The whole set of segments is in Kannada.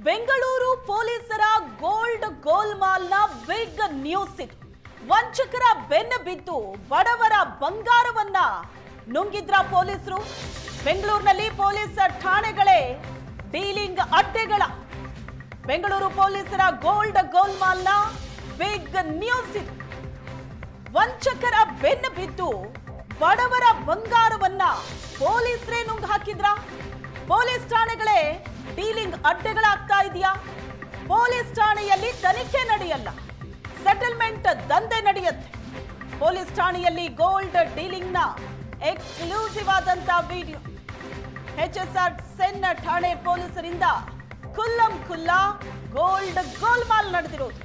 ಬೆಂಗಳೂರು ಪೊಲೀಸರ ಗೋಲ್ಡ್ ಗೋಲ್ಮಾಲ್ನ ಬಿಗ್ ನ್ಯೂಸ್ ಇದು. ವಂಚಕರ ಬೆನ್ನ ಬಿದ್ದು ಬಡವರ ಬಂಗಾರವನ್ನ ನುಂಗಿದ್ರ ಪೊಲೀಸರು. ಬೆಂಗಳೂರಿನಲ್ಲಿ ಪೊಲೀಸ್ ಠಾಣೆಗಳೇ ಡೀಲಿಂಗ್ ಅಡ್ಡೆಗಳ. ಬೆಂಗಳೂರು ಪೊಲೀಸರ ಗೋಲ್ಡ್ ಗೋಲ್ಮಾಲ್ನ ಬಿಗ್ ನ್ಯೂಸ್ ಇದು. ವಂಚಕರ ಬೆನ್ನ ಬಿದ್ದು ಬಡವರ ಬಂಗಾರವನ್ನ ಪೊಲೀಸರೇ ನುಂಗು ಹಾಕಿದ್ರ. ಪೊಲೀಸ್ ಠಾಣೆಗಳೇ ಡೀಲಿಂಗ್ ಅಡ್ಡೆಗಳಾಗ್ತಾ ಇದೆಯಾ? ಪೊಲೀಸ್ ಠಾಣೆಯಲ್ಲಿ ತನಿಖೆ ನಡೆಯಲ್ಲ, ಸೆಟಲ್ಮೆಂಟ್ ದಂಧೆ ನಡೆಯುತ್ತೆ. ಪೊಲೀಸ್ ಠಾಣೆಯಲ್ಲಿ ಗೋಲ್ಡ್ ಡೀಲಿಂಗ್ ನ ಎಕ್ಸ್ಕ್ಲೂಸಿವ್ ಆದಂತ ವಿಡಿಯೋ. HSR ಸೆನ್ ಠಾಣೆ ಪೊಲೀಸರಿಂದ ಖುಲ್ಲಂ ಖುಲ್ಲಾ ಗೋಲ್ಡ್ ಗೋಲ್ಮಾಲ್ ನಡೆದಿರೋದು.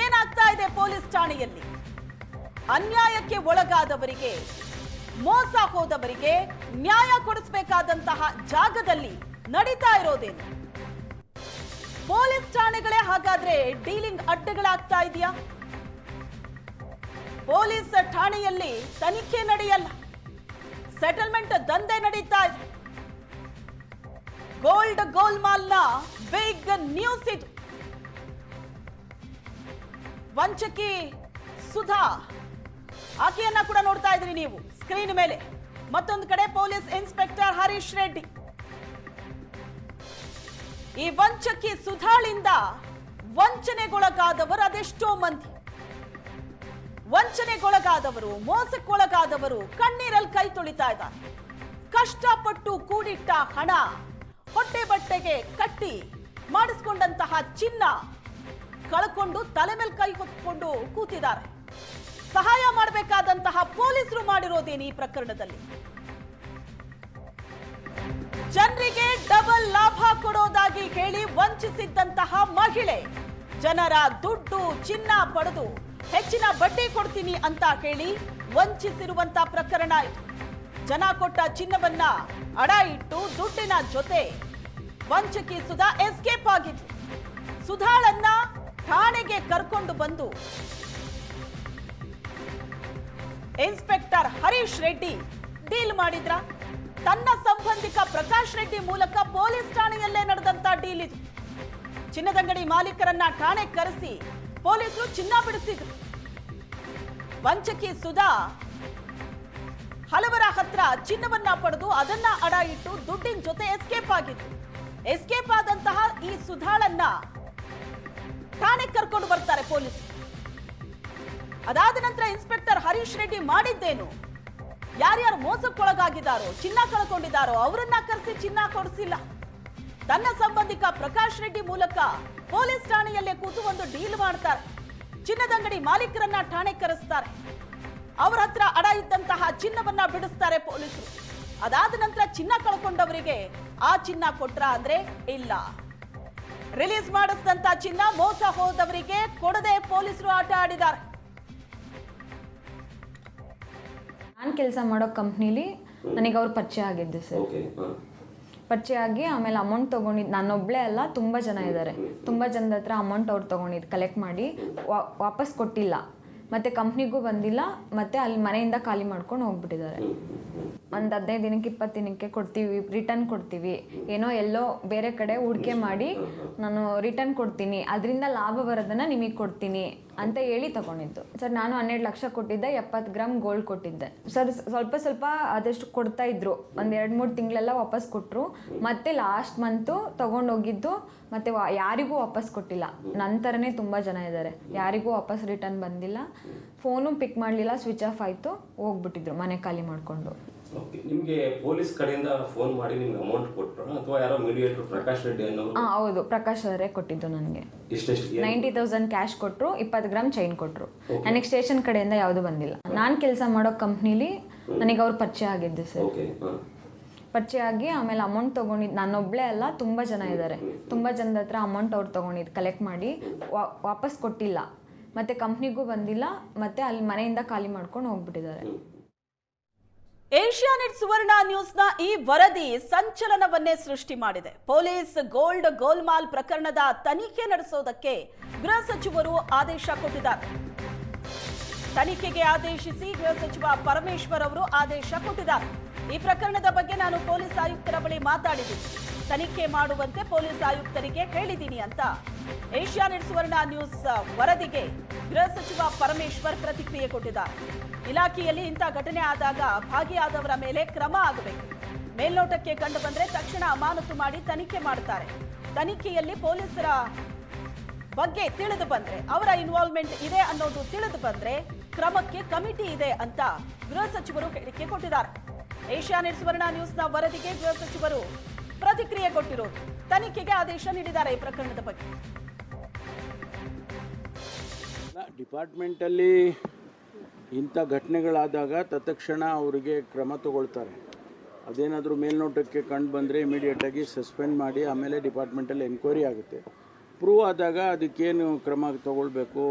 ಏನಾಗ್ತಾ ಇದೆ ಪೊಲೀಸ್ ಠಾಣೆಯಲ್ಲಿ? ಅನ್ಯಾಯಕ್ಕೆ ಒಳಗಾದವರಿಗೆ, ಮೋಸ ಹೋದವರಿಗೆ ನ್ಯಾಯ ಕೊಡಿಸಬೇಕಾದಂತಹ ಜಾಗದಲ್ಲಿ ನಡೀತಾ ಇರೋದೇನು? ಪೊಲೀಸ್ ಠಾಣೆಗಳೇ ಹಾಗಾದ್ರೆ ಡೀಲಿಂಗ್ ಅಡ್ಡೆಗಳಾಗ್ತಾ ಇದೆಯಾ? ಪೊಲೀಸ್ ಠಾಣೆಯಲ್ಲಿ ತನಿಖೆ ನಡೆಯಲ್ಲ, ಸೆಟಲ್ಮೆಂಟ್ ದಂಧೆ ನಡೀತಾ ಇದೆ. ಗೋಲ್ಡ್ ಗೋಲ್ಮಾಲ್ನ ಬಿಗ್ ನ್ಯೂಸ್ ಇದು. ವಂಚಕಿ ಸುಧಾ, ಆಕೆಯನ್ನ ಕೂಡ ನೋಡ್ತಾ ಇದ್ರಿ ನೀವು ಸ್ಕ್ರೀನ್ ಮೇಲೆ. ಮತ್ತೊಂದು ಕಡೆ ಪೊಲೀಸ್ ಇನ್ಸ್ಪೆಕ್ಟರ್ ಹರೀಶ್ ರೆಡ್ಡಿ. ಈ ವಂಚಕಿ ಸುಧಾಳಿಂದ ವಂಚನೆಗೊಳಗಾದವರು ಅದೆಷ್ಟೋ ಮಂದಿ. ವಂಚನೆಗೊಳಗಾದವರು, ಮೋಸಕ್ಕೊಳಗಾದವರು ಕಣ್ಣೀರಲ್ಲಿ ಕೈ ತೊಳಿತಾ ಇದ್ದಾರೆ. ಕಷ್ಟಪಟ್ಟು ಕೂಡಿಟ್ಟ ಹಣ, ಹೊಟ್ಟೆ ಬಟ್ಟೆಗೆ ಕಟ್ಟಿ ಮಾಡಿಸ್ಕೊಂಡಂತಹ ಚಿನ್ನ ಕಳ್ಕೊಂಡು ತಲೆ ಮೇಲೆ ಕೈ ಹೊತ್ಕೊಂಡು ಕೂತಿದ್ದಾರೆ. ಸಹಾಯ ಮಾಡಬೇಕಾದಂತಹ ಪೊಲೀಸರು ಮಾಡಿರೋದೇನು ಈ ಪ್ರಕರಣದಲ್ಲಿ? ಜನರಿಗೆ ಡಬಲ್ ಲಾಭ ಕೊಡೋದಾಗಿ ಹೇಳಿ ವಂಚಿಸಿದ್ದಂತಹ ಮಹಿಳೆ, ಜನರ ದುಡ್ಡು ಚಿನ್ನ ಪಡೆದು ಹೆಚ್ಚಿನ ಬಡ್ಡಿ ಕೊಡ್ತೀನಿ ಅಂತ ಹೇಳಿ ವಂಚಿಸಿರುವಂತ ಪ್ರಕರಣ ಇದು. ಜನ ಕೊಟ್ಟ ಚಿನ್ನವನ್ನ ಅಡ ಇಟ್ಟು ದುಡ್ಡಿನ ಜೊತೆ ವಂಚಕಿ ಸುಧಾ ಎಸ್ಕೇಪ್ ಆಗಿದ್ರು. ಸುಧಾಳನ್ನ ಠಾಣೆಗೆ ಕರ್ಕೊಂಡು ಬಂದು ಇನ್ಸ್ಪೆಕ್ಟರ್ ಹರೀಶ್ ರೆಡ್ಡಿ ಡೀಲ್ ಮಾಡಿದ್ರ. ತನ್ನ ಸಂಬಂಧಿಕ ಪ್ರಕಾಶ್ ರೆಡ್ಡಿ ಮೂಲಕ ಪೊಲೀಸ್ ಠಾಣೆಯಲ್ಲೇ ನಡೆದಂತ ಡೀಲ್ ಇದು. ಚಿನ್ನದಂಗಡಿ ಮಾಲೀಕರನ್ನ ಠಾಣೆ ಕರೆಸಿ ಪೊಲೀಸರು ಚಿನ್ನ ಬಿಡಿಸಿದ್ರು. ವಂಚಕಿ ಸುಧಾ ಹಲವರ ಹತ್ರ ಚಿನ್ನವನ್ನ ಪಡೆದು ಅದನ್ನ ಅಡ ಇಟ್ಟು ದುಡ್ಡಿನ ಜೊತೆ ಎಸ್ಕೇಪ್ ಆಗಿದ್ರು. ಎಸ್ಕೇಪ್ ಆದಂತಹ ಈ ಸುಧಾಳನ್ನ ಠಾಣೆಗೆ ಕರ್ಕೊಂಡು ಬರ್ತಾರೆ ಪೊಲೀಸರು. ಅದಾದ ನಂತರ ಇನ್ಸ್ಪೆಕ್ಟರ್ ಹರೀಶ್ ರೆಡ್ಡಿ ಮಾಡಿದ್ದೇನು? ಯಾರ್ಯಾರು ಮೋಸಕ್ಕೊಳಗಾಗಿದ್ದಾರೋ, ಚಿನ್ನ ಕಳ್ಕೊಂಡಿದ್ದಾರೋ ಅವರನ್ನ ಕರೆಸಿ ಚಿನ್ನ ಕೊಡಿಸಿಲ್ಲ. ತನ್ನ ಸಂಬಂಧಿಕ ಪ್ರಕಾಶ್ ರೆಡ್ಡಿ ಮೂಲಕ ಪೊಲೀಸ್ ಠಾಣೆಯಲ್ಲೇ ಕೂತು ಒಂದು ಡೀಲ್ ಮಾಡ್ತಾರೆ. ಚಿನ್ನದಂಗಡಿ ಮಾಲೀಕರನ್ನ ಠಾಣೆ ಕರೆಸ್ತಾರೆ. ಅವರ ಹತ್ರ ಅಡ ಇದ್ದಂತಹ ಚಿನ್ನವನ್ನ ಬಿಡಿಸ್ತಾರೆ ಪೊಲೀಸರು. ಅದಾದ ನಂತರ ಚಿನ್ನ ಕಳ್ಕೊಂಡವರಿಗೆ ಆ ಚಿನ್ನ ಕೊಟ್ರ ಅಂದ್ರೆ ಇಲ್ಲ. ರಿಲೀಸ್ ಮಾಡಿಸಿದಂತ ಚಿನ್ನ ಮೋಸ ಹೋದವರಿಗೆ ಕೊಡದೆ ಪೊಲೀಸರು ಆಟ ಆಡಿದ್ದಾರೆ. ನಾನು ಕೆಲಸ ಮಾಡೋ ಕಂಪ್ನಿಲಿ ನನಗೆ ಅವ್ರು ಪರಿಚಯ ಆಗಿದ್ದು ಸರ್. ಪರಿಚಯ ಆಗಿ ಆಮೇಲೆ ಅಮೌಂಟ್ ತೊಗೊಂಡಿದ್ದು ನಾನೊಬ್ಬಳೇ ಅಲ್ಲ, ತುಂಬ ಜನ ಇದ್ದಾರೆ. ತುಂಬ ಜನದ ಹತ್ರ ಅಮೌಂಟ್ ಅವ್ರು ತೊಗೊಂಡಿದ್ದು ಕಲೆಕ್ಟ್ ಮಾಡಿ ವಾಪಸ್ ಕೊಟ್ಟಿಲ್ಲ, ಮತ್ತು ಕಂಪ್ನಿಗೂ ಬಂದಿಲ್ಲ, ಮತ್ತು ಅಲ್ಲಿ ಮನೆಯಿಂದ ಖಾಲಿ ಮಾಡ್ಕೊಂಡು ಹೋಗ್ಬಿಟ್ಟಿದ್ದಾರೆ. ಒಂದು 15 ದಿನಕ್ಕೆ 20 ದಿನಕ್ಕೆ ಕೊಡ್ತೀವಿ, ರಿಟರ್ನ್ ಕೊಡ್ತೀವಿ, ಏನೋ ಎಲ್ಲೋ ಬೇರೆ ಕಡೆ ಹೂಡಿಕೆ ಮಾಡಿ ನಾನು ರಿಟರ್ನ್ ಕೊಡ್ತೀನಿ, ಅದರಿಂದ ಲಾಭ ಬರೋದನ್ನು ನಿಮಗೆ ಕೊಡ್ತೀನಿ ಅಂತ ಹೇಳಿ ತಗೊಂಡಿದ್ದು ಸರ್. ನಾನು 12 ಲಕ್ಷ ಕೊಟ್ಟಿದ್ದೆ, 70 ಗ್ರಾಮ್ ಗೋಲ್ಡ್ ಕೊಟ್ಟಿದ್ದೆ ಸರ್. ಸ್ವಲ್ಪ ಸ್ವಲ್ಪ ಆದಷ್ಟು ಕೊಡ್ತಾ ಇದ್ರು, ಒಂದು 2-3 ತಿಂಗಳೆಲ್ಲ ವಾಪಸ್ ಕೊಟ್ಟರು. ಮತ್ತೆ ಲಾಸ್ಟ್ ಮಂತು ತೊಗೊಂಡೋಗಿದ್ದು ಮತ್ತು ಯಾರಿಗೂ ವಾಪಸ್ ಕೊಟ್ಟಿಲ್ಲ. ನಂತರನೇ ತುಂಬ ಜನ ಇದ್ದಾರೆ, ಯಾರಿಗೂ ವಾಪಸ್ ರಿಟರ್ನ್ ಬಂದಿಲ್ಲ. ಫೋನು ಪಿಕ್ ಮಾಡಲಿಲ್ಲ, ಸ್ವಿಚ್ ಆಫ್ ಆಯಿತು, ಹೋಗ್ಬಿಟ್ಟಿದ್ರು ಮನೆ ಖಾಲಿ ಮಾಡಿಕೊಂಡು. ನಿಮಗೆ ಪೊಲೀಸ್ ಕಡೆಯಿಂದ ಫೋನ್ ಮಾಡಿ ನಿಮ್ಗೆ ಅಮೌಂಟ್ ಕೊಟ್ಟರು ಅಥವಾ ಯಾರೋ ಮೀಡಿಯೇಟರ್ ಪ್ರಕಾಶ್ ರೆಡ್ಡಿ ಅನ್ನೋ? ಹೌದು, ಪ್ರಕಾಶ್ ಅವರೇ ಕೊಟ್ಟಿದ್ದು ನನಗೆ. 90,000 ಕ್ಯಾಶ್ ಕೊಟ್ಟರು, 20 ಗ್ರಾಮ್ ಚೈನ್ ಕೊಟ್ಟರು. ನನಗೆ ಸ್ಟೇಷನ್ ಕಡೆಯಿಂದ ಯಾವುದು ಬಂದಿಲ್ಲ. ನಾನು ಕೆಲಸ ಮಾಡೋ ಕಂಪ್ನಿಲಿ ನನಗೆ ಅವ್ರು ಪರಿಚಯ ಆಗಿದ್ದು ಸರ್. ಪರಿಚಯ ಆಗಿ ಆಮೇಲೆ ಅಮೌಂಟ್ ತೊಗೊಂಡಿದ್ದು ನಾನೊಬ್ಬಳೇ ಅಲ್ಲ, ತುಂಬ ಜನ ಇದ್ದಾರೆ. ತುಂಬ ಜನದ ಹತ್ರ ಅಮೌಂಟ್ ಅವ್ರು ತೊಗೊಂಡಿದ್ದು ಕಲೆಕ್ಟ್ ಮಾಡಿ ವಾಪಸ್ ಕೊಟ್ಟಿಲ್ಲ, ಮತ್ತು ಕಂಪ್ನಿಗೂ ಬಂದಿಲ್ಲ, ಮತ್ತು ಅಲ್ಲಿ ಮನೆಯಿಂದ ಖಾಲಿ ಮಾಡ್ಕೊಂಡು ಹೋಗ್ಬಿಟ್ಟಿದ್ದಾರೆ. ಏಷ್ಯಾನೆಟ್ ಸುವರ್ಣ ನ್ಯೂಸ್ನ ಈ ವರದಿ ಸಂಚಲನವನ್ನೇ ಸೃಷ್ಟಿ ಮಾಡಿದೆ. ಪೊಲೀಸ್ ಗೋಲ್ಡ್ ಗೋಲ್ಮಾಲ್ ಪ್ರಕರಣದ ತನಿಖೆ ನಡೆಸೋದಕ್ಕೆ ಗೃಹ ಸಚಿವರು ಆದೇಶ ಕೊಟ್ಟಿದ್ದಾರೆ. ತನಿಖೆಗೆ ಆದೇಶಿಸಿ ಗೃಹ ಸಚಿವ ಪರಮೇಶ್ವರ್ ಅವರು ಆದೇಶ ಕೊಟ್ಟಿದ್ದಾರೆ. ಈ ಪ್ರಕರಣದ ಬಗ್ಗೆ ನಾನು ಪೊಲೀಸ್ ಆಯುಕ್ತರ ಬಳಿ ಮಾತಾಡಿದ್ದೀನಿ. ತನಿಖೆ ಮಾಡುವಂತೆ ಪೊಲೀಸ್ ಆಯುಕ್ತರಿಗೆ ಹೇಳಿದ್ದೀನಿ ಅಂತ ಏಷ್ಯಾನೆಟ್ ಸುವರ್ಣ ನ್ಯೂಸ್ ವರದಿಗೆ ಗೃಹ ಸಚಿವ ಪರಮೇಶ್ವರ್ ಪ್ರತಿಕ್ರಿಯೆ ಕೊಟ್ಟಿದ್ದಾರೆ. ಇಲಾಖೆಯಲ್ಲಿ ಇಂಥ ಘಟನೆ ಆದಾಗ ಭಾಗಿಯಾದವರ ಮೇಲೆ ಕ್ರಮ ಆಗಬೇಕು. ಮೇಲ್ನೋಟಕ್ಕೆ ಕಂಡು ಬಂದ್ರೆ ತಕ್ಷಣ ಅಮಾನತು ಮಾಡಿ ತನಿಖೆ ಮಾಡುತ್ತಾರೆ. ತನಿಖೆಯಲ್ಲಿ ಪೊಲೀಸರ ಬಗ್ಗೆ ತಿಳಿದು ಬಂದ್ರೆ, ಅವರ ಇನ್ವಾಲ್ವ್ಮೆಂಟ್ ಇದೆ ಅನ್ನೋದು ತಿಳಿದು ಬಂದ್ರೆ ಕ್ರಮಕ್ಕೆ ಕಮಿಟಿ ಇದೆ ಅಂತ ಗೃಹ ಸಚಿವರು ಹೇಳಿಕೆ ಕೊಟ್ಟಿದ್ದಾರೆ. ಏಷ್ಯಾನೆಟ್ ಸುವರ್ಣ ನ್ಯೂಸ್ನ ವರದಿಗೆ ಗೃಹ ಸಚಿವರು ಪ್ರತಿಕ್ರಿಯೆ ಕೊಟ್ಟಿರೋದು. ತನಿಖೆಗೆ ಆದೇಶ ನೀಡಿದ್ದಾರೆ ಈ ಪ್ರಕರಣದ ಬಗ್ಗೆ. ಡಿಪಾರ್ಟ್ಮೆಂಟಲ್ಲಿ ಇಂಥ ಘಟನೆಗಳಾದಾಗ ತತ್ಕ್ಷಣ ಅವರಿಗೆ ಕ್ರಮ ತಗೊಳ್ತಾರೆ. ಅದೇನಾದರೂ ಮೇಲ್ನೋಟಕ್ಕೆ ಕಂಡು ಬಂದರೆ ಇಮಿಡಿಯೇಟಾಗಿ ಸಸ್ಪೆಂಡ್ ಮಾಡಿ ಆಮೇಲೆ ಡಿಪಾರ್ಟ್ಮೆಂಟಲ್ಲಿ ಎನ್ಕ್ವೈರಿ ಆಗುತ್ತೆ. ಪ್ರೂವ್ ಆದಾಗ ಅದಕ್ಕೇನು ಕ್ರಮ ತಗೊಳ್ಬೇಕು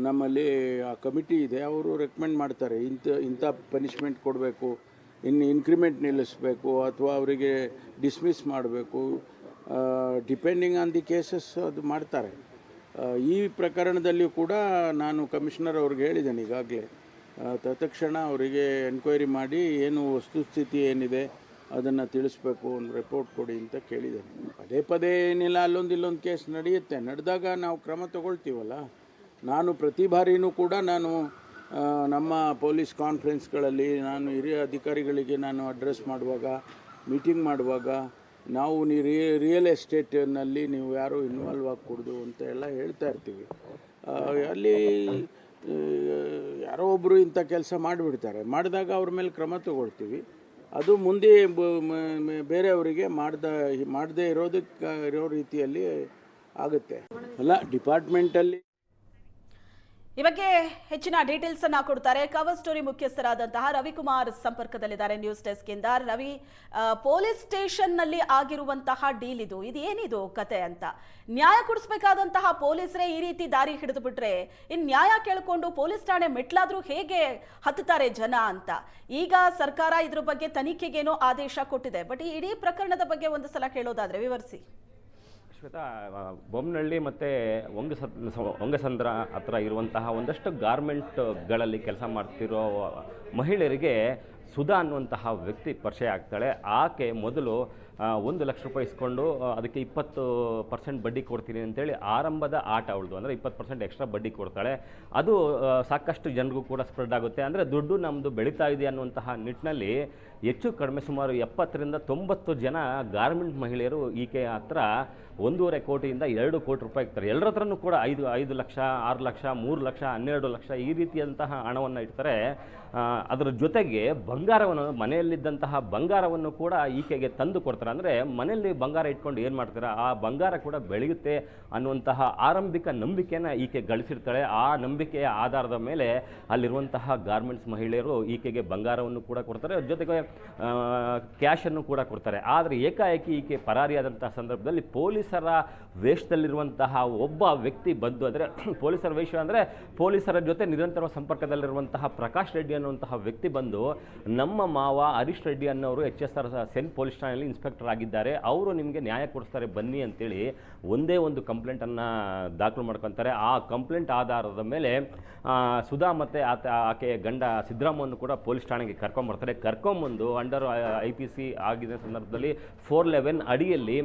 ನಮ್ಮಲ್ಲಿ ಆ ಕಮಿಟಿ ಇದೆ, ಅವರು ರೆಕಮೆಂಡ್ ಮಾಡ್ತಾರೆ. ಇಂಥ ಪನಿಷ್ಮೆಂಟ್ ಕೊಡಬೇಕು, ಇನ್ನು ಇನ್ಕ್ರಿಮೆಂಟ್ ನಿಲ್ಲಿಸಬೇಕು ಅಥವಾ ಅವರಿಗೆ ಡಿಸ್ಮಿಸ್ ಮಾಡಬೇಕು, ಡಿಪೆಂಡಿಂಗ್ ಆನ್ ದಿ ಕೇಸಸ್ ಅದು ಮಾಡ್ತಾರೆ. ಈ ಪ್ರಕರಣದಲ್ಲಿಯೂ ಕೂಡ ನಾನು ಕಮಿಷನರ್ ಅವ್ರಿಗೆ ಹೇಳಿದ್ದೇನೆ ಈಗಾಗಲೇ, ತತ್ಕ್ಷಣ ಅವರಿಗೆ ಎನ್ಕ್ವೈರಿ ಮಾಡಿ ಏನು ವಸ್ತುಸ್ಥಿತಿ ಏನಿದೆ ಅದನ್ನು ತಿಳಿಸ್ಬೇಕು, ಒಂದು ರಿಪೋರ್ಟ್ ಕೊಡಿ ಅಂತ ಕೇಳಿದ್ದೇನೆ. ಪದೇ ಪದೇ ಏನಿಲ್ಲ, ಇಲ್ಲೊಂದು ಕೇಸ್ ನಡೆಯುತ್ತೆ, ನಡೆದಾಗ ನಾವು ಕ್ರಮ ತಗೊಳ್ತೀವಲ್ಲ. ನಾನು ಪ್ರತಿ ಬಾರಿನೂ ಕೂಡ ನಾನು ನಮ್ಮ ಪೊಲೀಸ್ ಕಾನ್ಫರೆನ್ಸ್ಗಳಲ್ಲಿ ನಾನು ಹಿರಿಯ ಅಧಿಕಾರಿಗಳಿಗೆ ನಾನು ಅಡ್ರೆಸ್ ಮಾಡುವಾಗ, ಮೀಟಿಂಗ್ ಮಾಡುವಾಗ ನಾವು ರಿಯಲ್ ಎಸ್ಟೇಟ್ನಲ್ಲಿ ನೀವು ಯಾರೂ ಇನ್ವಾಲ್ವ್ ಆಗಕೂಡ್ದು ಅಂತ ಎಲ್ಲ ಹೇಳ್ತಾ ಇರ್ತೀವಿ. ಅಲ್ಲಿ ಯಾರೋ ಒಬ್ಬರು ಇಂಥ ಕೆಲಸ ಮಾಡಿಬಿಡ್ತಾರೆ, ಮಾಡಿದಾಗ ಅವ್ರ ಮೇಲೆ ಕ್ರಮ ತಗೊಳ್ತೀವಿ. ಅದು ಮುಂದೆ ಬೇರೆಯವರಿಗೆ ಮಾಡದೇ ಇರೋ ರೀತಿಯಲ್ಲಿ ಆಗುತ್ತೆ ಅಲ್ಲ. ಡಿಪಾರ್ಟ್ಮೆಂಟಲ್ಲಿ ಈ ಬಗ್ಗೆ ಹೆಚ್ಚಿನ ಡೀಟೇಲ್ಸ್ ಅನ್ನ ಕೊಡ್ತಾರೆ ಕವರ್ ಸ್ಟೋರಿ ಮುಖ್ಯಸ್ಥರಾದಂತಹ ರವಿಕುಮಾರ್ ಸಂಪರ್ಕದಲ್ಲಿದ್ದಾರೆ ನ್ಯೂಸ್ ಡೆಸ್ಕ್ ಇಂದ. ರವಿ, ಪೊಲೀಸ್ ಸ್ಟೇಷನ್ ನಲ್ಲಿ ಆಗಿರುವಂತಹ ಡೀಲ್ ಇದು ಏನಿದು ಕತೆ ಅಂತ ನ್ಯಾಯ ಕೊಡಿಸಬೇಕಾದಂತಹ ಪೊಲೀಸರೇ ಈ ರೀತಿ ದಾರಿ ಹಿಡಿದು ಬಿಟ್ರೆ ಇನ್ ನ್ಯಾಯ ಕೇಳಿಕೊಂಡು ಪೊಲೀಸ್ ಠಾಣೆ ಮೆಟ್ಲಾದ್ರೂ ಹೇಗೆ ಹತ್ತುತ್ತಾರೆ ಜನ ಅಂತ. ಈಗ ಸರ್ಕಾರ ಇದ್ರ ಬಗ್ಗೆ ತನಿಖೆಗೇನೋ ಆದೇಶ ಕೊಟ್ಟಿದೆ, ಬಟ್ ಈ ಇಡೀ ಪ್ರಕರಣದ ಬಗ್ಗೆ ಒಂದು ಸಲ ಕೇಳೋದಾದ್ರೆ ವಿವರಿಸಿ. ಬೊಮ್ಮನಹಳ್ಳಿ ಮತ್ತು ಒಂಗಸಂದ್ರ ಹತ್ರ ಇರುವಂತಹ ಒಂದಷ್ಟು ಗಾರ್ಮೆಂಟ್ಗಳಲ್ಲಿ ಕೆಲಸ ಮಾಡ್ತಿರೋ ಮಹಿಳೆಯರಿಗೆ ಸುಧಾ ಅನ್ನುವಂತಹ ವ್ಯಕ್ತಿ ಪರಿಚಯ ಆಗ್ತಾಳೆ. ಆಕೆ ಮೊದಲು 1 ಲಕ್ಷ ರೂಪಾಯಿ ಇಸ್ಕೊಂಡು ಅದಕ್ಕೆ 20% ಬಡ್ಡಿ ಕೊಡ್ತೀನಿ ಅಂತೇಳಿ ಆರಂಭದ ಆಟ ಅವಳದು, ಅಂದರೆ 20% ಎಕ್ಸ್ಟ್ರಾ ಬಡ್ಡಿ ಕೊಡ್ತಾಳೆ. ಅದು ಸಾಕಷ್ಟು ಜನರಿಗೂ ಕೂಡ ಸ್ಪ್ರೆಡ್ ಆಗುತ್ತೆ. ಅಂದರೆ ದುಡ್ಡು ನಮ್ಮದು ಬೆಳೀತಾ ಇದೆ ಅನ್ನುವಂತಹ ನಿಟ್ಟಿನಲ್ಲಿ ಹೆಚ್ಚು ಕಡಿಮೆ ಸುಮಾರು 70 ರಿಂದ 90 ಜನ ಗಾರ್ಮೆಂಟ್ ಮಹಿಳೆಯರು ಈಕೆ ಹತ್ರ 1.5 ಕೋಟಿಯಿಂದ 2 ಕೋಟಿ ರೂಪಾಯಿ ಇರ್ತಾರೆ. ಎಲ್ಲರ ಹತ್ರನೂ ಕೂಡ 5 ಲಕ್ಷ, 6 ಲಕ್ಷ, 3 ಲಕ್ಷ, 12 ಲಕ್ಷ ಈ ರೀತಿಯಂತಹ ಹಣವನ್ನು ಇಡ್ತಾರೆ. ಅದರ ಜೊತೆಗೆ ಬಂಗಾರವನ್ನು, ಮನೆಯಲ್ಲಿದ್ದಂತಹ ಬಂಗಾರವನ್ನು ಕೂಡ ಈಕೆಗೆ ತಂದು ಕೊಡ್ತಾರೆ. ಅಂದರೆ ಮನೆಯಲ್ಲಿ ಬಂಗಾರ ಇಟ್ಕೊಂಡು ಏನು ಮಾಡ್ತಾರೆ, ಆ ಬಂಗಾರ ಕೂಡ ಬೆಳೆಯುತ್ತೆ ಅನ್ನುವಂತಹ ಆರಂಭಿಕ ನಂಬಿಕೆಯನ್ನು ಈಕೆ ಗಳಿಸಿರ್ತಾಳೆ. ಆ ನಂಬಿಕೆಯ ಆಧಾರದ ಮೇಲೆ ಅಲ್ಲಿರುವಂತಹ ಗಾರ್ಮೆಂಟ್ಸ್ ಮಹಿಳೆಯರು ಈಕೆಗೆ ಬಂಗಾರವನ್ನು ಕೂಡ ಕೊಡ್ತಾರೆ, ಜೊತೆಗೆ ಕ್ಯಾಶನ್ನು ಕೂಡ ಕೊಡ್ತಾರೆ. ಆದರೆ ಏಕಾಏಕಿ ಈಕೆ ಪರಾರಿಯಾದಂತಹ ಸಂದರ್ಭದಲ್ಲಿ ಪೊಲೀಸರ ವೇಷದಲ್ಲಿರುವಂತಹ ಒಬ್ಬ ವ್ಯಕ್ತಿ ಬಂದು, ಅಂದರೆ ಪೊಲೀಸರ ವೇಷ ಅಂದರೆ ಪೊಲೀಸರ ಜೊತೆ ನಿರಂತರ ಸಂಪರ್ಕದಲ್ಲಿರುವಂತಹ ಪ್ರಕಾಶ್ ರೆಡ್ಡಿ ಅನ್ನುವಂತಹ ವ್ಯಕ್ತಿ ಬಂದು, ನಮ್ಮ ಮಾವ ಹರೀಶ್ ರೆಡ್ಡಿ ಅನ್ನೋರು HSR ಸೆನ್ ಪೊಲೀಸ್ ಠಾಣೆಯಲ್ಲಿ ಇನ್ಸ್ಪೆಕ್ಟರ್ ಆಗಿದ್ದಾರೆ, ಅವರು ನಿಮಗೆ ನ್ಯಾಯ ಕೊಡಿಸ್ತಾರೆ ಬನ್ನಿ ಅಂತೇಳಿ ಒಂದೇ ಒಂದು ಕಂಪ್ಲೇಂಟನ್ನು ದಾಖಲು ಮಾಡ್ಕೊತಾರೆ. ಆ ಕಂಪ್ಲೇಂಟ್ ಆಧಾರದ ಮೇಲೆ ಸುಧಾ ಮತ್ತು ಆಕೆಯ ಗಂಡ ಸಿದ್ದರಾಮನ್ನು ಕೂಡ ಪೊಲೀಸ್ ಠಾಣೆಗೆ ಕರ್ಕೊಂಬರ್ತಾರೆ. ಕರ್ಕೊಂಬಂದು ಅಂಡರ್ IPC ಆಗಿದ್ದ ಸಂದರ್ಭದಲ್ಲಿ 411 ಅಡಿಯಲ್ಲಿ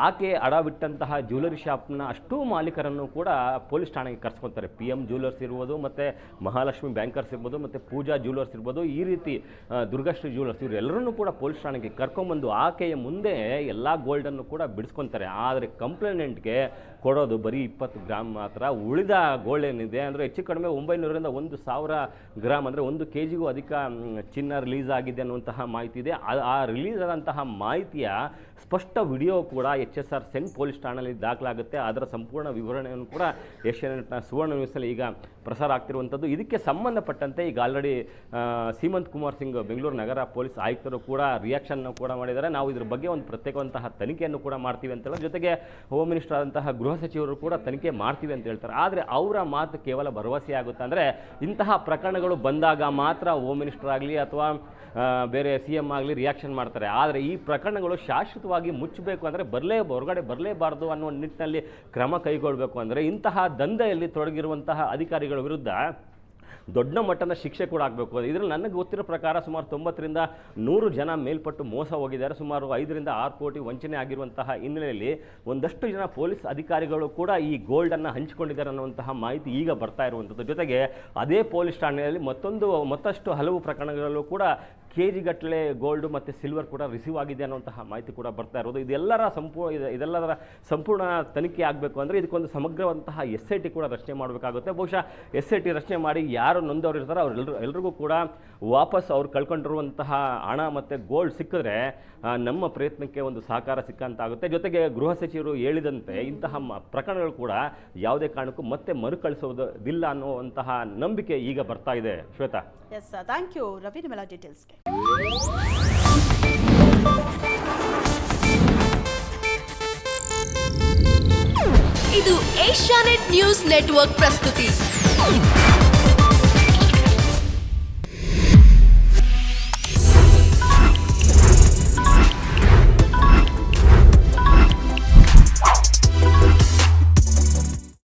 ಆಕೆ ಅಡವಿಟ್ಟಂತಹ ಜ್ಯುವೆಲರಿ ಶಾಪ್ನ ಅಷ್ಟೂ ಮಾಲೀಕರನ್ನು ಕೂಡ ಪೊಲೀಸ್ ಠಾಣೆಗೆ ಕರ್ಸ್ಕೊತಾರೆ. PM ಜ್ಯುವೆಲರ್ಸ್ ಇರ್ಬೋದು, ಮತ್ತು ಮಹಾಲಕ್ಷ್ಮಿ ಬ್ಯಾಂಕರ್ಸ್ ಇರ್ಬೋದು, ಮತ್ತು ಪೂಜಾ ಜ್ಯುವೆಲರ್ಸ್ ಇರ್ಬೋದು, ಈ ರೀತಿ ದುರ್ಗಾಶ್ರೀ ಜ್ಯುವೆಲರ್ಸ್ ಇವರೆಲ್ಲರನ್ನೂ ಕೂಡ ಪೊಲೀಸ್ ಠಾಣೆಗೆ ಕರ್ಕೊಂಬಂದು ಆಕೆಯ ಮುಂದೆ ಎಲ್ಲ ಗೋಲ್ಡನ್ನು ಕೂಡ ಬಿಡಿಸ್ಕೊತಾರೆ. ಆದರೆ ಕಂಪ್ಲೇಂಟ್ಗೆ ಕೊಡೋದು ಬರೀ 20 ಗ್ರಾಮ್ ಮಾತ್ರ. ಉಳಿದ ಗೋಲ್ಡ್ ಏನಿದೆ ಅಂದರೆ ಹೆಚ್ಚು ಕಡಿಮೆ 900 ರಿಂದ 1000 ಗ್ರಾಮ್, ಅಂದರೆ 1 kgಗೂ ಅಧಿಕ ಚಿನ್ನ ರಿಲೀಸ್ ಆಗಿದೆ ಅನ್ನುವಂತಹ ಮಾಹಿತಿ ಇದೆ. ಆ ರಿಲೀಸ್ ಆದಂತಹ ಮಾಹಿತಿಯ ಸ್ಪಷ್ಟ ವಿಡಿಯೋ ಕೂಡ HSR ಸೆನ್ ಪೊಲೀಸ್ ಠಾಣೆಯಲ್ಲಿ ದಾಖಲಾಗುತ್ತೆ. ಅದರ ಸಂಪೂರ್ಣ ವಿವರಣೆಯನ್ನು ಕೂಡ ಏಷ್ಯಾನೆಟ್ನ ಸುವರ್ಣ ನ್ಯೂಸಲ್ಲಿ ಈಗ ಪ್ರಸಾರ ಆಗ್ತಿರುವಂಥದ್ದು. ಇದಕ್ಕೆ ಸಂಬಂಧಪಟ್ಟಂತೆ ಈಗ ಆಲ್ರೆಡಿ ಸೀಮಂತ್ ಕುಮಾರ್ ಸಿಂಗ್ ಬೆಂಗಳೂರು ನಗರ ಪೊಲೀಸ್ ಆಯುಕ್ತರು ಕೂಡ ರಿಯಾಕ್ಷನ್ ಕೂಡ ಮಾಡಿದ್ದಾರೆ. ನಾವು ಇದ್ರ ಬಗ್ಗೆ ಒಂದು ಪ್ರತ್ಯೇಕವಂತಹ ತನಿಖೆಯನ್ನು ಕೂಡ ಮಾಡ್ತೀವಿ ಅಂತೇಳಿ, ಜೊತೆಗೆ ಹೋಮ್ ಮಿನಿಸ್ಟರ್ ಆದಂತಹ ಗೃಹ ಸಚಿವರು ಕೂಡ ತನಿಖೆ ಮಾಡ್ತೀವಿ ಅಂತ ಹೇಳ್ತಾರೆ. ಆದರೆ ಅವರ ಮಾತು ಕೇವಲ ಭರವಸೆ ಆಗುತ್ತೆ. ಅಂದರೆ ಇಂತಹ ಪ್ರಕರಣಗಳು ಬಂದಾಗ ಮಾತ್ರ ಹೋಮ್ ಮಿನಿಸ್ಟರ್ ಆಗಲಿ ಅಥವಾ ಬೇರೆ CM ಆಗಲಿ ರಿಯಾಕ್ಷನ್ ಮಾಡ್ತಾರೆ. ಆದರೆ ಈ ಪ್ರಕರಣಗಳು ಶಾಶ್ವತವಾಗಿ ಮುಚ್ಚಬೇಕು ಅಂದರೆ ಹೊರಗಡೆ ಬರಲೇಬಾರ್ದು ಅನ್ನೋ ನಿಟ್ಟಿನಲ್ಲಿ ಕ್ರಮ ಕೈಗೊಳ್ಳಬೇಕು. ಅಂದರೆ ಇಂತಹ ದಂಧೆಯಲ್ಲಿ ತೊಡಗಿರುವಂತಹ ಅಧಿಕಾರಿಗಳ ವಿರುದ್ಧ ದೊಡ್ಡ ಮಟ್ಟದ ಶಿಕ್ಷೆ ಕೂಡ ಆಗಬೇಕು. ಇದರಲ್ಲಿ ನನಗೆ ಗೊತ್ತಿರೋ ಪ್ರಕಾರ ಸುಮಾರು 90ರಿಂದ 100 ಜನ ಮೇಲ್ಪಟ್ಟು ಮೋಸ ಹೋಗಿದ್ದಾರೆ. ಸುಮಾರು 5ರಿಂದ 6 ಕೋಟಿ ವಂಚನೆ ಆಗಿರುವಂತಹ ಹಿನ್ನೆಲೆಯಲ್ಲಿ ಒಂದಷ್ಟು ಜನ ಪೊಲೀಸ್ ಅಧಿಕಾರಿಗಳು ಕೂಡ ಈ ಗೋಲ್ಡನ್ನು ಹಂಚಿಕೊಂಡಿದ್ದಾರೆ ಅನ್ನುವಂತಹ ಮಾಹಿತಿ ಈಗ ಬರ್ತಾ ಇರುವಂಥದ್ದು. ಜೊತೆಗೆ ಅದೇ ಪೊಲೀಸ್ ಠಾಣೆಯಲ್ಲಿ ಮತ್ತಷ್ಟು ಹಲವು ಪ್ರಕರಣಗಳಲ್ಲೂ ಕೂಡ KG ಗಟ್ಟಲೆ ಗೋಲ್ಡು ಮತ್ತು ಸಿಲ್ವರ್ ಕೂಡ ರಿಸೀವ್ ಆಗಿದೆ ಅನ್ನುವಂತಹ ಮಾಹಿತಿ ಕೂಡ ಬರ್ತಾ ಇರೋದು. ಇದೆಲ್ಲದರ ಸಂಪೂರ್ಣ ತನಿಖೆ ಆಗಬೇಕು ಅಂದರೆ ಇದಕ್ಕೊಂದು ಸಮಗ್ರವಂತಹ SIT ಕೂಡ ರಚನೆ ಮಾಡಬೇಕಾಗುತ್ತೆ. ಬಹುಶಃ SIT ರಚನೆ ಮಾಡಿ ಯಾರು ನೊಂದವರು ಇರ್ತಾರೋ ಎಲ್ರಿಗೂ ಕೂಡ ವಾಪಸ್ ಅವ್ರು ಕಳ್ಕೊಂಡಿರುವಂತಹ ಹಣ ಮತ್ತು ಗೋಲ್ಡ್ ಸಿಕ್ಕಿದ್ರೆ ನಮ್ಮ ಪ್ರಯತ್ನಕ್ಕೆ ಒಂದು ಸಹಕಾರ ಸಿಕ್ಕಂತಾಗುತ್ತೆ. ಜೊತೆಗೆ ಗೃಹ ಸಚಿವರು ಹೇಳಿದಂತೆ ಇಂತಹ ಪ್ರಕರಣಗಳು ಕೂಡ ಯಾವುದೇ ಕಾರಣಕ್ಕೂ ಮತ್ತೆ ಮರುಕಳಿಸೋದಿಲ್ಲ ಅನ್ನುವಂತಹ ನಂಬಿಕೆ ಈಗ ಬರ್ತಾ ಇದೆ. Shweta. Yes, thank you Ravi ನಿಮ್ಮೆಲ್ಲ ಡೀಟೇಲ್ಸ್ಗೆ. ಇದು ಏಷ್ಯಾನೆಟ್ ನ್ಯೂಸ್ ನೆಟ್ವರ್ಕ್ ಪ್ರಸ್ತುತಿ.